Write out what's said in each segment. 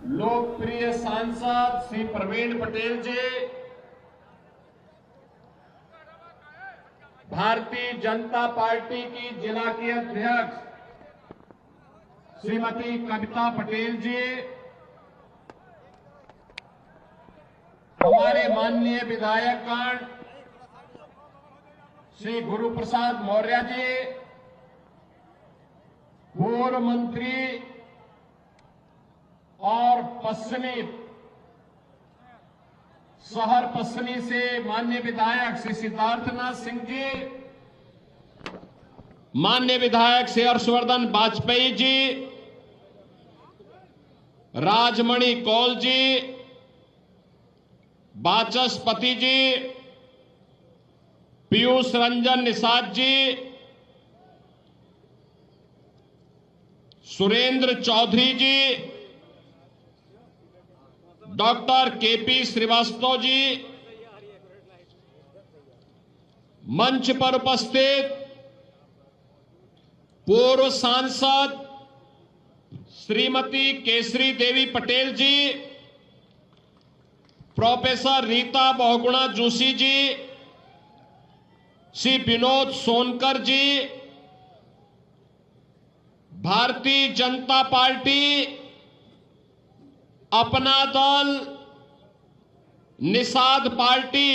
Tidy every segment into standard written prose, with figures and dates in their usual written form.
लोकप्रिय सांसद श्री प्रवीण पटेल जी, भारतीय जनता पार्टी की जिला की अध्यक्ष श्रीमती कविता पटेल जी, हमारे माननीय विधायकगण श्री गुरु प्रसाद मौर्य जी, पूर्व मंत्री और शहर पश्चिमी से माननीय विधायक श्री सिद्धार्थनाथ सिंह जी, माननीय विधायक श्री हर्षवर्धन वाजपेयी जी, राजमणि कौल जी, वाचस्पति जी, पीयूष रंजन निषाद जी, सुरेंद्र चौधरी जी, डॉक्टर केपी श्रीवास्तव जी, मंच पर उपस्थित पूर्व सांसद श्रीमती केसरी देवी पटेल जी, प्रोफेसर रीता बहुगुणा जोशी जी, श्री विनोद सोनकर जी, भारतीय जनता पार्टी, अपना दल, निषाद पार्टी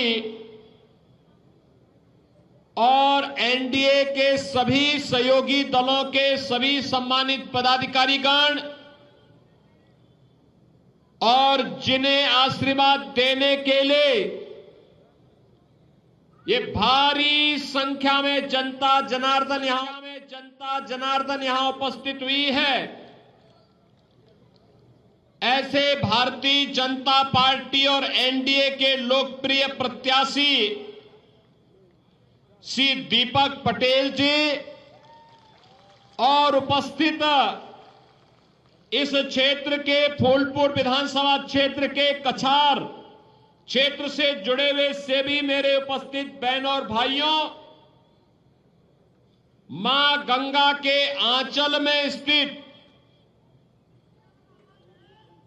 और एनडीए के सभी सहयोगी दलों के सभी सम्मानित पदाधिकारीगण और जिन्हें आशीर्वाद देने के लिए ये भारी संख्या में जनता जनार्दन यहां उपस्थित हुई है, ऐसे भारतीय जनता पार्टी और एनडीए के लोकप्रिय प्रत्याशी श्री दीपक पटेल जी और उपस्थित इस क्षेत्र के फूलपुर विधानसभा क्षेत्र के कछार क्षेत्र से जुड़े हुए सभी मेरे उपस्थित बहनों और भाइयों, मां गंगा के आंचल में स्थित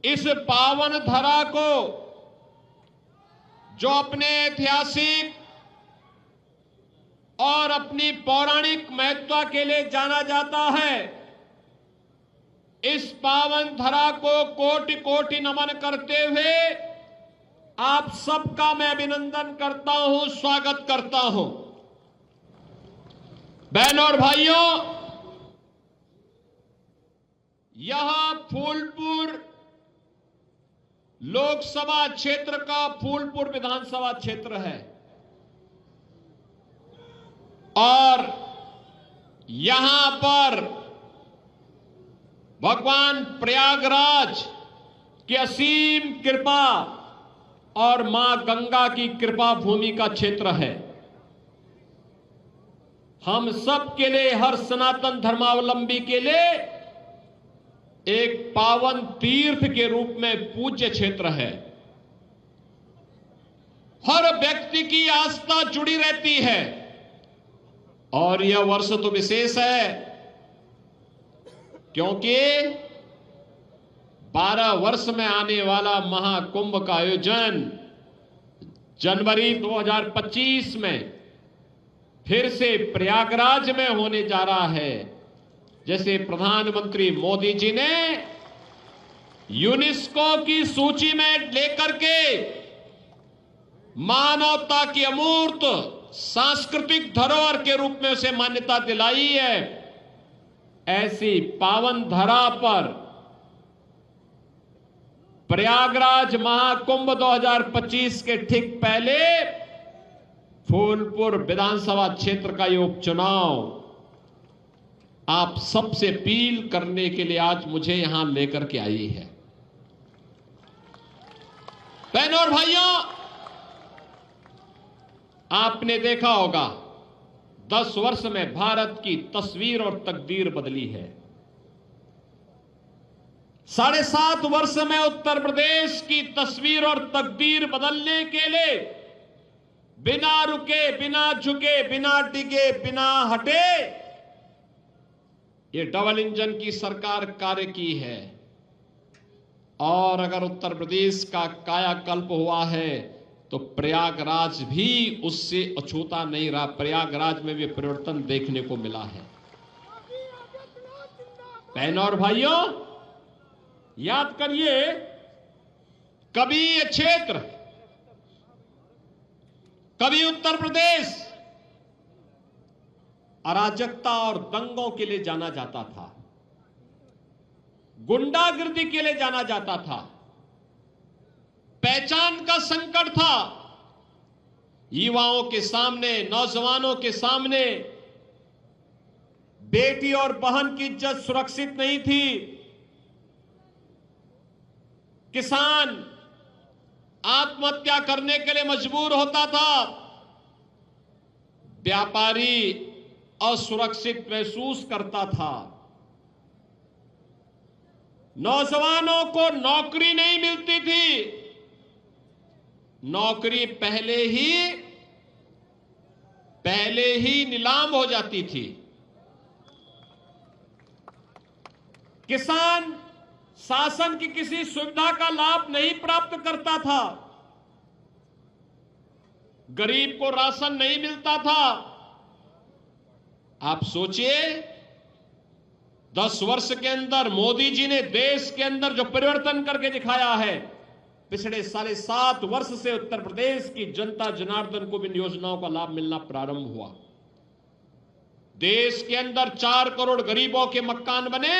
इस पावन धरा को जो अपने ऐतिहासिक और अपनी पौराणिक महत्ता के लिए जाना जाता है, इस पावन धरा को कोटि कोटि नमन करते हुए आप सबका मैं अभिनंदन करता हूं, स्वागत करता हूं। बहनों और भाइयों, यह फूलपुर लोकसभा क्षेत्र का फूलपुर विधानसभा क्षेत्र है और यहां पर भगवान प्रयागराज की असीम कृपा और मां गंगा की कृपा भूमि का क्षेत्र है। हम सब के लिए, हर सनातन धर्मावलंबी के लिए एक पावन तीर्थ के रूप में पूज्य क्षेत्र है। हर व्यक्ति की आस्था जुड़ी रहती है और यह वर्ष तो विशेष है क्योंकि 12 वर्ष में आने वाला महाकुंभ का आयोजन जनवरी 2025 में फिर से प्रयागराज में होने जा रहा है। जैसे प्रधानमंत्री मोदी जी ने यूनेस्को की सूची में लेकर के मानवता की अमूर्त सांस्कृतिक धरोहर के रूप में उसे मान्यता दिलाई है, ऐसी पावन धरा पर प्रयागराज महाकुंभ 2025 के ठीक पहले फूलपुर विधानसभा क्षेत्र का ये उपचुनाव आप सबसे अपील करने के लिए आज मुझे यहां लेकर के आई है। बहनों और भाइयों, आपने देखा होगा 10 वर्ष में भारत की तस्वीर और तकदीर बदली है। 7.5 वर्ष में उत्तर प्रदेश की तस्वीर और तकदीर बदलने के लिए बिना रुके, बिना झुके, बिना डिगे, बिना हटे ये डबल इंजन की सरकार कार्य की है। और अगर उत्तर प्रदेश का कायाकल्प हुआ है तो प्रयागराज भी उससे अछूता नहीं रहा। प्रयागराज में भी परिवर्तन देखने को मिला है। बहनों और भाइयों, याद करिए, कभी ये क्षेत्र, कभी उत्तर प्रदेश अराजकता और दंगों के लिए जाना जाता था, गुंडागिर्दी के लिए जाना जाता था, पहचान का संकट था। युवाओं के सामने, नौजवानों के सामने बेटी और बहन की इज्जत सुरक्षित नहीं थी। किसान आत्महत्या करने के लिए मजबूर होता था। व्यापारी असुरक्षित महसूस करता था। नौजवानों को नौकरी नहीं मिलती थी। नौकरी पहले ही नीलाम हो जाती थी। किसान शासन की किसी सुविधा का लाभ नहीं प्राप्त करता था। गरीब को राशन नहीं मिलता था। आप सोचिए, 10 वर्ष के अंदर मोदी जी ने देश के अंदर जो परिवर्तन करके दिखाया है, पिछले 7.5 वर्ष से उत्तर प्रदेश की जनता जनार्दन को भी इन योजनाओं का लाभ मिलना प्रारंभ हुआ। देश के अंदर 4 करोड़ गरीबों के मकान बने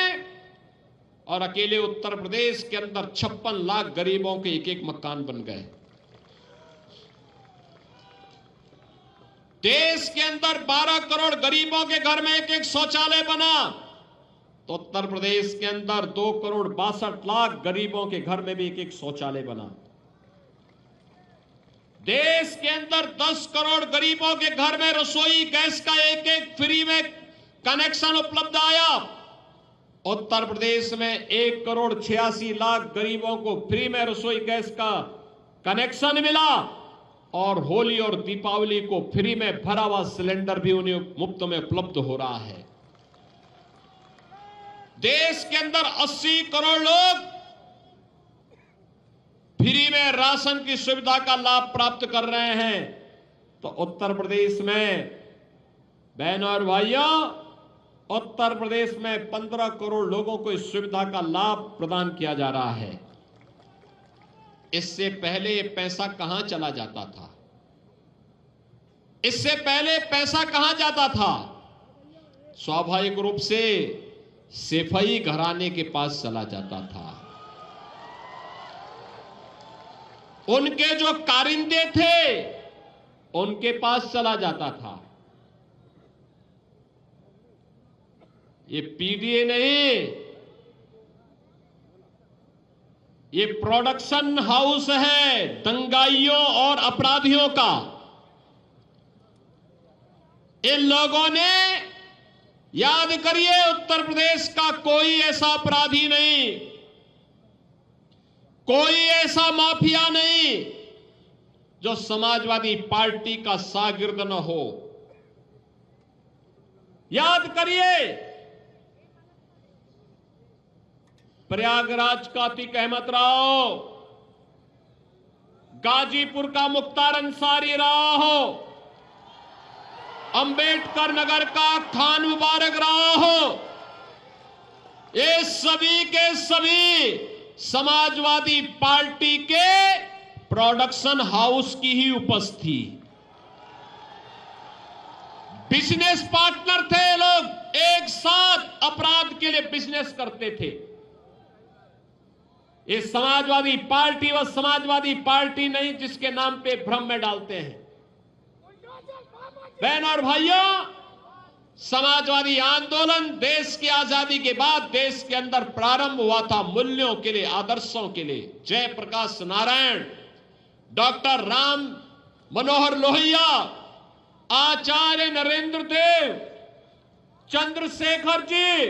और अकेले उत्तर प्रदेश के अंदर 56 लाख गरीबों के एक मकान बन गए। देश के अंदर 12 करोड़ गरीबों के घर में एक शौचालय बना, तो उत्तर प्रदेश के अंदर 2 करोड़ 62 लाख गरीबों के घर में भी एक शौचालय बना। देश के अंदर 10 करोड़ गरीबों के घर में रसोई गैस का एक फ्री में कनेक्शन उपलब्ध आया। उत्तर प्रदेश में 1 करोड़ 86 लाख गरीबों को फ्री में रसोई गैस का कनेक्शन मिला और होली और दीपावली को फ्री में भरा हुआ सिलेंडर भी उन्हें मुफ्त में उपलब्ध हो रहा है। देश के अंदर 80 करोड़ लोग फ्री में राशन की सुविधा का लाभ प्राप्त कर रहे हैं। तो उत्तर प्रदेश में, बहनों और भाइयों, उत्तर प्रदेश में 15 करोड़ लोगों को इस सुविधा का लाभ प्रदान किया जा रहा है। इससे पहले ये पैसा कहां चला जाता था? इससे पहले पैसा कहां जाता था? स्वाभाविक रूप से सेफई घराने के पास चला जाता था। उनके जो कारिंदे थे उनके पास चला जाता था। ये पीडीए नहीं, ये प्रोडक्शन हाउस है दंगाइयों और अपराधियों का। इन लोगों ने, याद करिए, उत्तर प्रदेश का कोई ऐसा अपराधी नहीं, कोई ऐसा माफिया नहीं जो समाजवादी पार्टी का शागिर्द न हो। याद करिए, प्रयागराज का अतीक अहमद राव, गाजीपुर का मुख्तार अंसारी रहा हो, अंबेडकर नगर का खान मुबारक रहा हो, ये सभी के सभी समाजवादी पार्टी के प्रोडक्शन हाउस की ही उपस्थिति, बिजनेस पार्टनर थे। लोग एक साथ अपराध के लिए बिजनेस करते थे। ये समाजवादी पार्टी व समाजवादी पार्टी नहीं जिसके नाम पे भ्रम में डालते हैं। बहनों और भाइयों, समाजवादी आंदोलन देश की आजादी के बाद देश के अंदर प्रारंभ हुआ था मूल्यों के लिए, आदर्शों के लिए। जयप्रकाश नारायण, डॉक्टर राम मनोहर लोहिया, आचार्य नरेंद्र देव, चंद्रशेखर जी,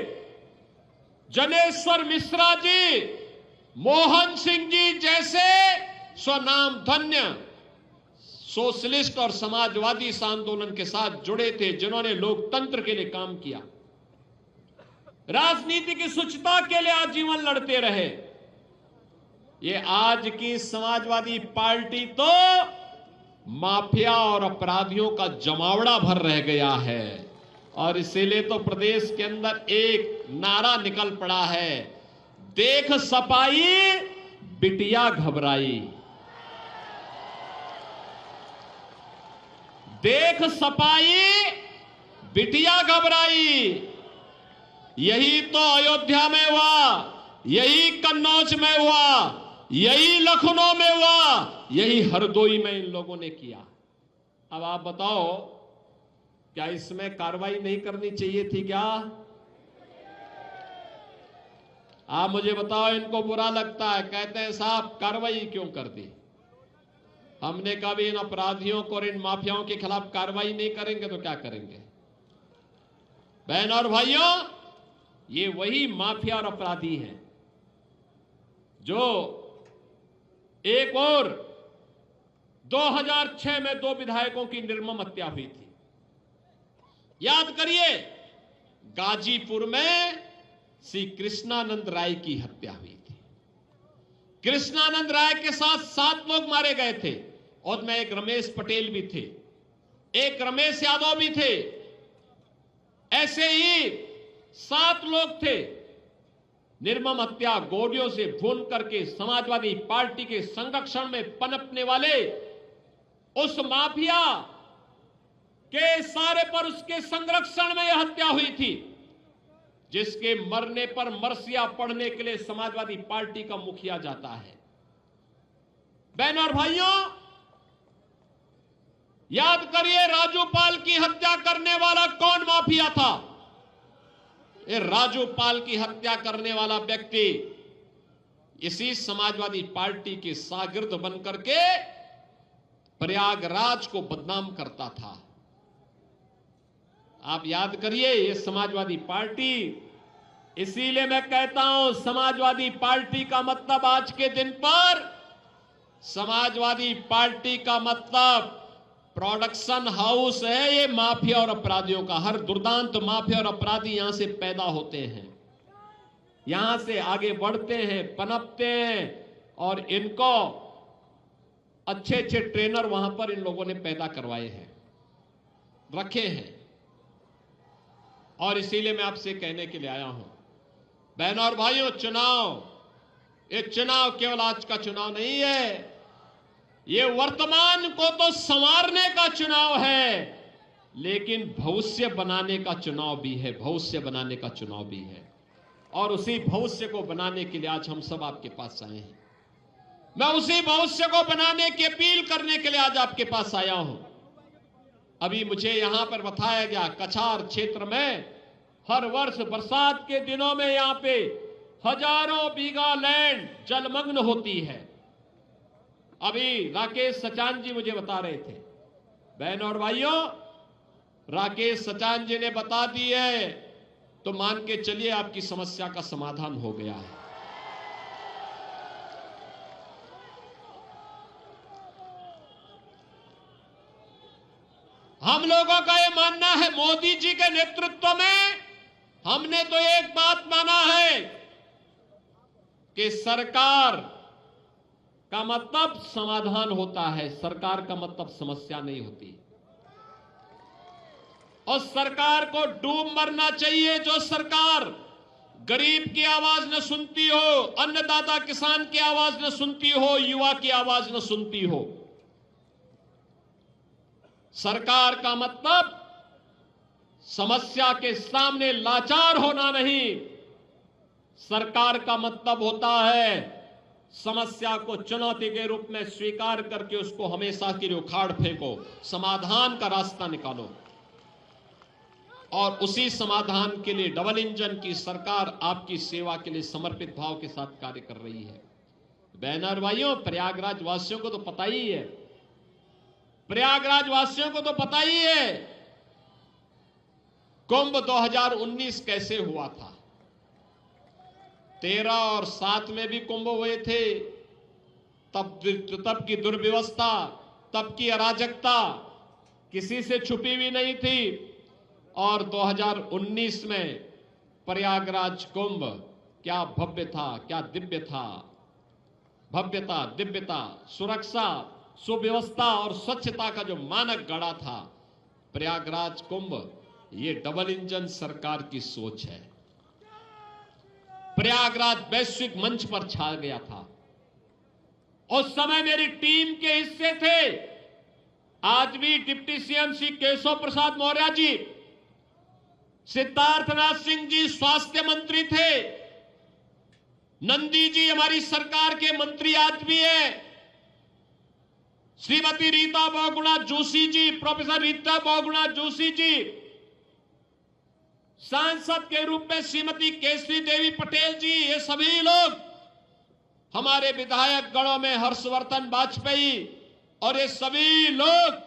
जनेश्वर मिश्रा जी, मोहन सिंह जी जैसे स्वनाम धन्य सोशलिस्ट और समाजवादी इस आंदोलन के साथ जुड़े थे, जिन्होंने लोकतंत्र के लिए काम किया, राजनीति की शुचिता के लिए आजीवन लड़ते रहे। ये आज की समाजवादी पार्टी तो माफिया और अपराधियों का जमावड़ा भर रह गया है। और इसीलिए तो प्रदेश के अंदर एक नारा निकल पड़ा है, देख सपाई बिटिया घबराई। देख सपाई बिटिया घबराई। यही तो अयोध्या में हुआ, यही कन्नौज में हुआ, यही लखनऊ में हुआ, यही हरदोई में इन लोगों ने किया। अब आप बताओ, क्या इसमें कार्रवाई नहीं करनी चाहिए थी क्या? आप मुझे बताओ, इनको बुरा लगता है, कहते हैं साहब कार्रवाई क्यों कर दी। हमने कभी इन अपराधियों को और इन माफियाओं के खिलाफ कार्रवाई नहीं करेंगे तो क्या करेंगे? बहन और भाइयों, ये वही माफिया और अपराधी हैं जो एक और 2006 में 2 विधायकों की निर्मम हत्या हुई थी। याद करिए, गाजीपुर में श्री कृष्णानंद राय की हत्या हुई थी। कृष्णानंद राय के साथ 7 लोग मारे गए थे और में एक रमेश पटेल भी थे, एक रमेश यादव भी थे। ऐसे ही 7 लोग थे। निर्मम हत्या गोलियों से भून करके समाजवादी पार्टी के संरक्षण में पनपने वाले उस माफिया के सारे पर उसके संरक्षण में यह हत्या हुई थी, जिसके मरने पर मरसिया पढ़ने के लिए समाजवादी पार्टी का मुखिया जाता है। बहनों और भाइयों, याद करिए, राजू पाल की हत्या करने वाला कौन माफिया था? ये राजू पाल की हत्या करने वाला व्यक्ति इसी समाजवादी पार्टी के शागिर्द बनकर के प्रयागराज को बदनाम करता था। आप याद करिए, ये समाजवादी पार्टी, इसीलिए मैं कहता हूं, समाजवादी पार्टी का मतलब आज के दिन पर, समाजवादी पार्टी का मतलब प्रोडक्शन हाउस है ये माफिया और अपराधियों का। हर दुर्दांत माफिया और अपराधी यहां से पैदा होते हैं, यहां से आगे बढ़ते हैं, पनपते हैं, और इनको अच्छे अच्छे ट्रेनर वहां पर इन लोगों ने पैदा करवाए हैं, रखे हैं। और इसीलिए मैं आपसे कहने के लिए आया हूं, बहनों और भाइयों, ये चुनाव केवल आज का चुनाव नहीं है, ये वर्तमान को तो संवारने का चुनाव है, लेकिन भविष्य बनाने का चुनाव भी है, भविष्य बनाने का चुनाव भी है। और उसी भविष्य को बनाने के लिए आज हम सब आपके पास आए हैं। मैं उसी भविष्य को बनाने की अपील करने के लिए आज आपके पास आया हूं। अभी मुझे यहां पर बताया गया, कछार क्षेत्र में हर वर्ष बरसात के दिनों में यहां पे हजारों बीघा लैंड जलमग्न होती है। अभी राकेश सचान जी मुझे बता रहे थे। बहनों और भाइयों, राकेश सचान जी ने बता दी है तो मान के चलिए आपकी समस्या का समाधान हो गया है। हम लोगों का यह मानना है, मोदी जी के नेतृत्व में हमने तो एक बात माना है कि सरकार का मतलब समाधान होता है, सरकार का मतलब समस्या नहीं होती। और सरकार को डूब मरना चाहिए जो सरकार गरीब की आवाज न सुनती हो, अन्नदाता किसान की आवाज न सुनती हो, युवा की आवाज न सुनती हो। सरकार का मतलब समस्या के सामने लाचार होना नहीं, सरकार का मतलब होता है समस्या को चुनौती के रूप में स्वीकार करके उसको हमेशा के लिए उखाड़ फेंको, समाधान का रास्ता निकालो। और उसी समाधान के लिए डबल इंजन की सरकार आपकी सेवा के लिए समर्पित भाव के साथ कार्य कर रही है। बहनों और भाइयों, प्रयागराज वासियों को तो पता ही है, प्रयागराज वासियों को तो पता ही है कुंभ 2019 कैसे हुआ था। 13 और 7 में भी कुंभ हुए थे, तब की दुर्व्यवस्था, तब की अराजकता किसी से छुपी हुई नहीं थी। और 2019 में प्रयागराज कुंभ क्या भव्य था, क्या दिव्य था। भव्यता, दिव्यता, सुरक्षा, सुव्यवस्था और स्वच्छता का जो मानक गढ़ा था प्रयागराज कुंभ, ये डबल इंजन सरकार की सोच है। प्रयागराज वैश्विक मंच पर छा गया था। उस समय मेरी टीम के हिस्से थे आज भी डिप्टी सीएम श्री केशव प्रसाद मौर्य जी, सिद्धार्थनाथ सिंह जी स्वास्थ्य मंत्री थे, नंदी जी हमारी सरकार के मंत्री आज भी है, श्रीमती रीता बहुगुणा जोशी जी, प्रोफेसर रीता बहुगुणा जोशी जी, सांसद के रूप में श्रीमती केसरी देवी पटेल जी, ये सभी लोग हमारे विधायक गणों में हर्षवर्धन वाजपेयी, और ये सभी लोग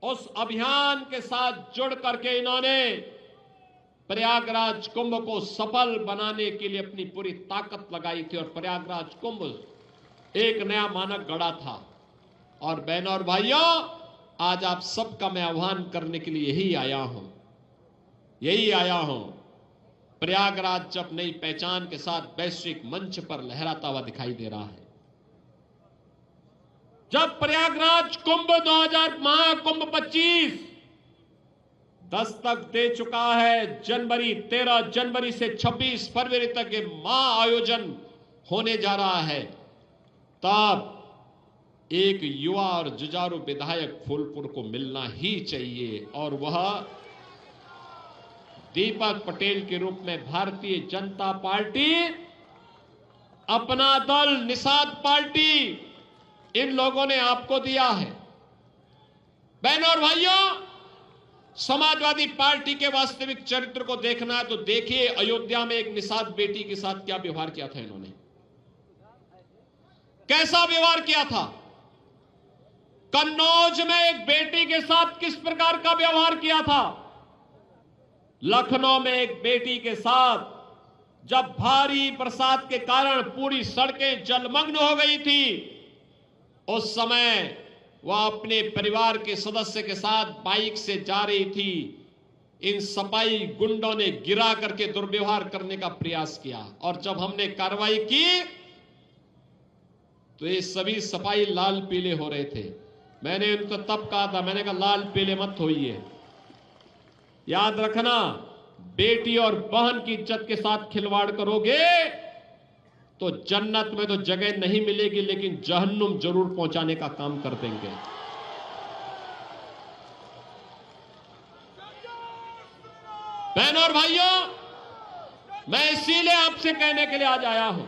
उस अभियान के साथ जुड़ करके इन्होंने प्रयागराज कुंभ को सफल बनाने के लिए अपनी पूरी ताकत लगाई थी और प्रयागराज कुंभ एक नया मानक गढ़ा था। और बहनों और भाइयों, आज आप सबका मैं आह्वान करने के लिए यही आया हूं। प्रयागराज जब नई पहचान के साथ वैश्विक मंच पर लहराता हुआ दिखाई दे रहा है, जब प्रयागराज कुंभ 2000 महाकुंभ 25 दस्तक दे चुका है, 13 जनवरी से 26 फरवरी तक ये महाआयोजन होने जा रहा है, तब एक युवा और जुझारू विधायक फूलपुर को मिलना ही चाहिए, और वह दीपक पटेल के रूप में भारतीय जनता पार्टी, अपना दल निषाद पार्टी, इन लोगों ने आपको दिया है। बहनों और भाइयों, समाजवादी पार्टी के वास्तविक चरित्र को देखना है तो देखिए अयोध्या में एक निषाद बेटी के साथ क्या व्यवहार किया था इन्होंने, कैसा व्यवहार किया था। कन्नौज में एक बेटी के साथ किस प्रकार का व्यवहार किया था। लखनऊ में एक बेटी के साथ जब भारी बरसात के कारण पूरी सड़कें जलमग्न हो गई थी, उस समय वह अपने परिवार के सदस्य के साथ बाइक से जा रही थी, इन सफाई गुंडों ने गिरा करके दुर्व्यवहार करने का प्रयास किया, और जब हमने कार्रवाई की तो ये सभी सफाई लाल पीले हो रहे थे। मैंने उनको तब कहा था, मैंने कहा लाल पीले मत होइए, याद रखना बेटी और बहन की इज्जत के साथ खिलवाड़ करोगे तो जन्नत में तो जगह नहीं मिलेगी, लेकिन जहन्नुम जरूर पहुंचाने का काम कर देंगे। बहनों और भाइयों, मैं इसीलिए आपसे कहने के लिए आज आया हूं,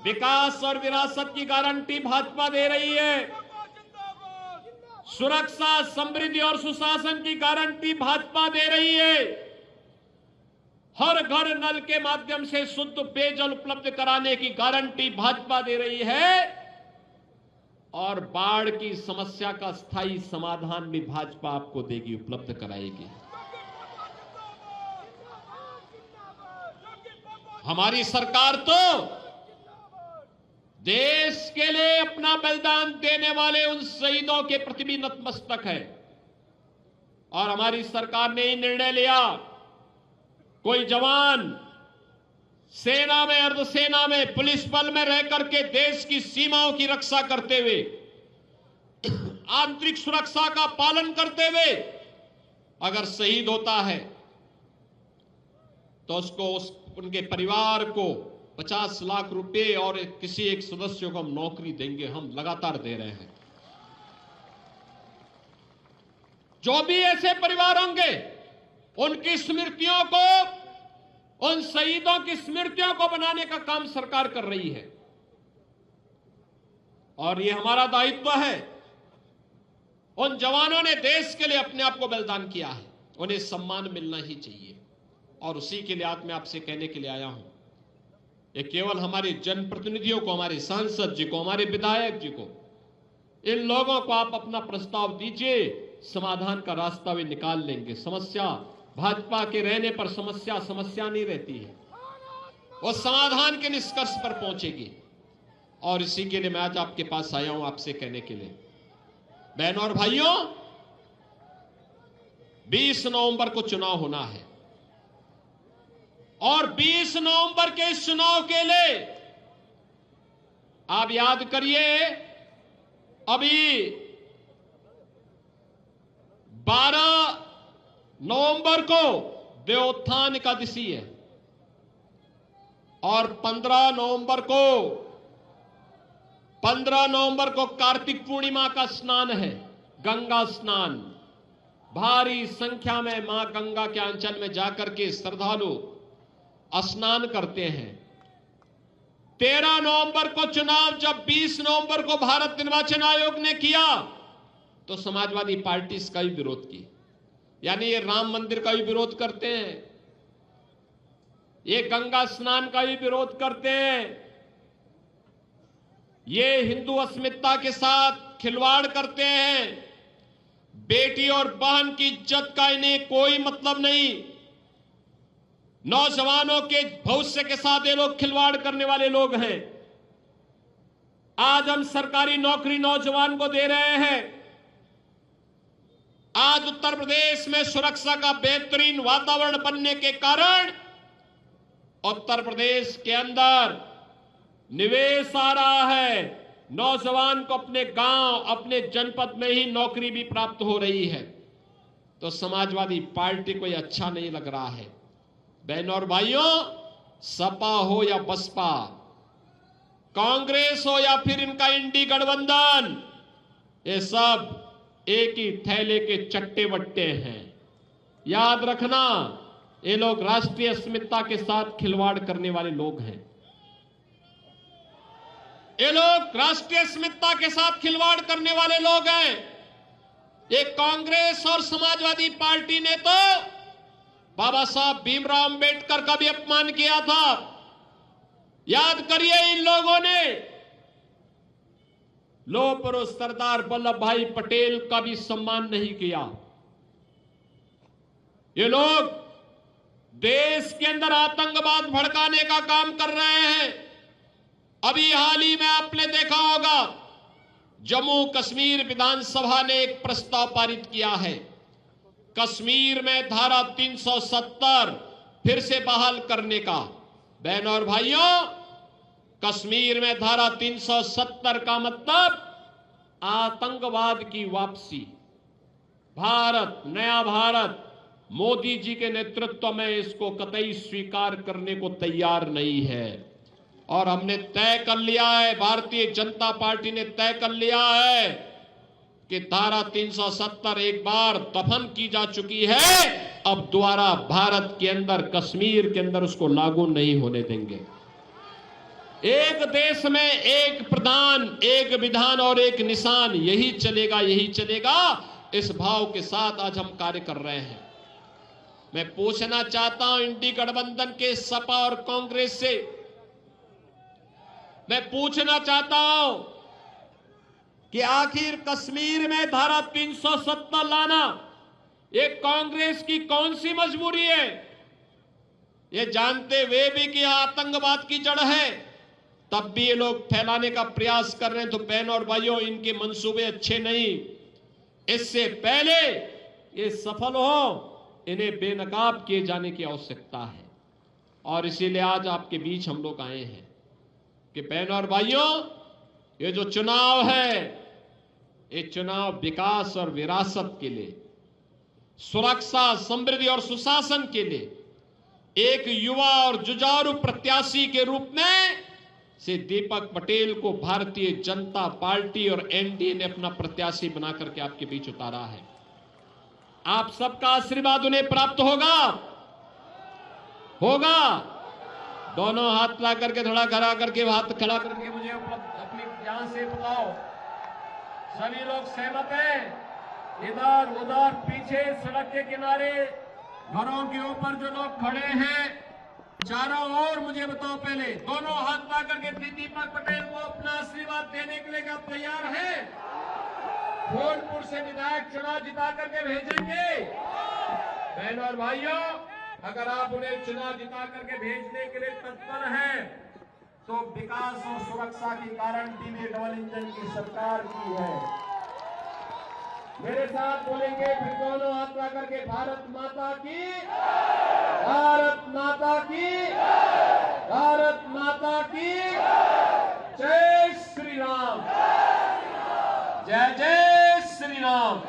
विकास और विरासत की गारंटी भाजपा दे रही है, सुरक्षा, समृद्धि और सुशासन की गारंटी भाजपा दे रही है, हर घर नल के माध्यम से शुद्ध पेयजल उपलब्ध कराने की गारंटी भाजपा दे रही है, और बाढ़ की समस्या का स्थायी समाधान भी भाजपा आपको देगी, उपलब्ध कराएगी। हमारी सरकार तो देश के लिए अपना बलिदान देने वाले उन शहीदों के प्रति भी नतमस्तक है, और हमारी सरकार ने ही निर्णय लिया, कोई जवान सेना में, अर्धसेना में, पुलिस बल में रह करके देश की सीमाओं की रक्षा करते हुए, आंतरिक सुरक्षा का पालन करते हुए अगर शहीद होता है तो उसको, उनके परिवार को 50 लाख रुपए और किसी एक सदस्य को हम नौकरी देंगे, हम लगातार दे रहे हैं। जो भी ऐसे परिवार होंगे उनकी स्मृतियों को, उन शहीदों की स्मृतियों को बनाने का काम सरकार कर रही है, और ये हमारा दायित्व है। उन जवानों ने देश के लिए अपने आप को बलिदान किया है, उन्हें सम्मान मिलना ही चाहिए, और उसी के लिए आज मैं आपसे कहने के लिए आया हूं, ये केवल हमारे जनप्रतिनिधियों को, हमारे सांसद जी को, हमारे विधायक जी को, इन लोगों को आप अपना प्रस्ताव दीजिए, समाधान का रास्ता भी निकाल लेंगे। समस्या भाजपा के रहने पर समस्या नहीं रहती है, वो समाधान के निष्कर्ष पर पहुंचेगी, और इसी के लिए मैं आज आपके पास आया हूं, आपसे कहने के लिए। बहनों और भाइयों, 20 नवंबर को चुनाव होना है, और 20 नवंबर के इस चुनाव के लिए आप याद करिए, अभी 12 नवंबर को देवोत्थान एकादशी है और 15 नवंबर को कार्तिक पूर्णिमा का स्नान है, गंगा स्नान। भारी संख्या में मां गंगा के अंचल में जाकर के श्रद्धालु स्नान करते हैं। 13 नवंबर को चुनाव जब 20 नवंबर को भारत निर्वाचन आयोग ने किया तो समाजवादी पार्टी इसका भी विरोध की। यानी ये राम मंदिर का भी विरोध करते हैं, ये गंगा स्नान का भी विरोध करते हैं, ये हिंदू अस्मिता के साथ खिलवाड़ करते हैं। बेटी और बहन की इज्जत का इन्हें कोई मतलब नहीं। नौजवानों के भविष्य के साथ ये लोग खिलवाड़ करने वाले लोग हैं। आज हम सरकारी नौकरी नौजवान को दे रहे हैं। आज उत्तर प्रदेश में सुरक्षा का बेहतरीन वातावरण बनने के कारण उत्तर प्रदेश के अंदर निवेश आ रहा है। नौजवान को अपने गांव, अपने जनपद में ही नौकरी भी प्राप्त हो रही है। तो समाजवादी पार्टी को यह अच्छा नहीं लग रहा है। बहनों और भाइयों, सपा हो या बसपा, कांग्रेस हो या फिर इनका इंडी गठबंधन, ये सब एक ही थैले के चट्टे बट्टे हैं। याद रखना, ये लोग राष्ट्रीय अस्मिता के साथ खिलवाड़ करने वाले लोग हैं। ये लोग राष्ट्रीय अस्मिता के साथ खिलवाड़ करने वाले लोग हैं। ये कांग्रेस और समाजवादी पार्टी ने तो बाबा साहब भीमराव अंबेडकर का भी अपमान किया था। याद करिए, इन लोगों ने लौह पुरुष सरदार वल्लभ भाई पटेल का भी सम्मान नहीं किया। ये लोग देश के अंदर आतंकवाद भड़काने का काम कर रहे हैं। अभी हाल ही में आपने देखा होगा, जम्मू कश्मीर विधानसभा ने एक प्रस्ताव पारित किया है, कश्मीर में धारा 370 फिर से बहाल करने का। बहनों और भाइयों, कश्मीर में धारा 370 का मतलब आतंकवाद की वापसी। भारत, नया भारत, मोदी जी के नेतृत्व में इसको कतई स्वीकार करने को तैयार नहीं है। और हमने तय कर लिया है, भारतीय जनता पार्टी ने तय कर लिया है कि धारा 370 एक बार दफन की जा चुकी है, अब दोबारा भारत के अंदर, कश्मीर के अंदर उसको लागू नहीं होने देंगे। एक देश में एक प्रधान, एक विधान और एक निशान, यही चलेगा, यही चलेगा। इस भाव के साथ आज हम कार्य कर रहे हैं। मैं पूछना चाहता हूं इंडी गठबंधन के सपा और कांग्रेस से, मैं पूछना चाहता हूं कि आखिर कश्मीर में धारा 370 लाना ये कांग्रेस की कौन सी मजबूरी है? ये जानते हुए भी कि आतंकवाद की जड़ है, तब भी ये लोग फैलाने का प्रयास कर रहे हैं। तो बहनों और भाइयों, इनके मंसूबे अच्छे नहीं। इससे पहले ये सफल हो, इन्हें बेनकाब किए जाने की आवश्यकता है। और इसीलिए आज आपके बीच हम लोग आए हैं कि बहनों और भाइयों, ये जो चुनाव है, ये चुनाव विकास और विरासत के लिए, सुरक्षा, समृद्धि और सुशासन के लिए एक युवा और जुझारू प्रत्याशी के रूप में से दीपक पटेल को भारतीय जनता पार्टी और एनडीए ने अपना प्रत्याशी बनाकर के आपके बीच उतारा है। आप सबका आशीर्वाद उन्हें प्राप्त होगा, होगा। दोनों हाथ ला करके, थोड़ा खड़ा करके, हाथ खड़ा करके मुझे अपनी जान से बताओ, सभी लोग सहमत हैं? इधर उधर पीछे सड़क के किनारे, घरों के ऊपर जो लोग खड़े हैं, चारों ओर मुझे बताओ, पहले दोनों हाथ ला करके दीपक पटेल को अपना आशीर्वाद देने के लिए आप तैयार हैं? फूलपुर से विधायक चुनाव जिता करके भेजेंगे। बहनों और भाइयों, अगर आप उन्हें चुनाव जिता करके भेजने के लिए तत्पर हैं, तो विकास और सुरक्षा की गारंटी में डबल इंजन की सरकार की है। मेरे साथ बोलेंगे फिर दोनों हाथ ला करके, भारत माता की, भारत माता की, भारत माता की जय। जय जय श्री राम।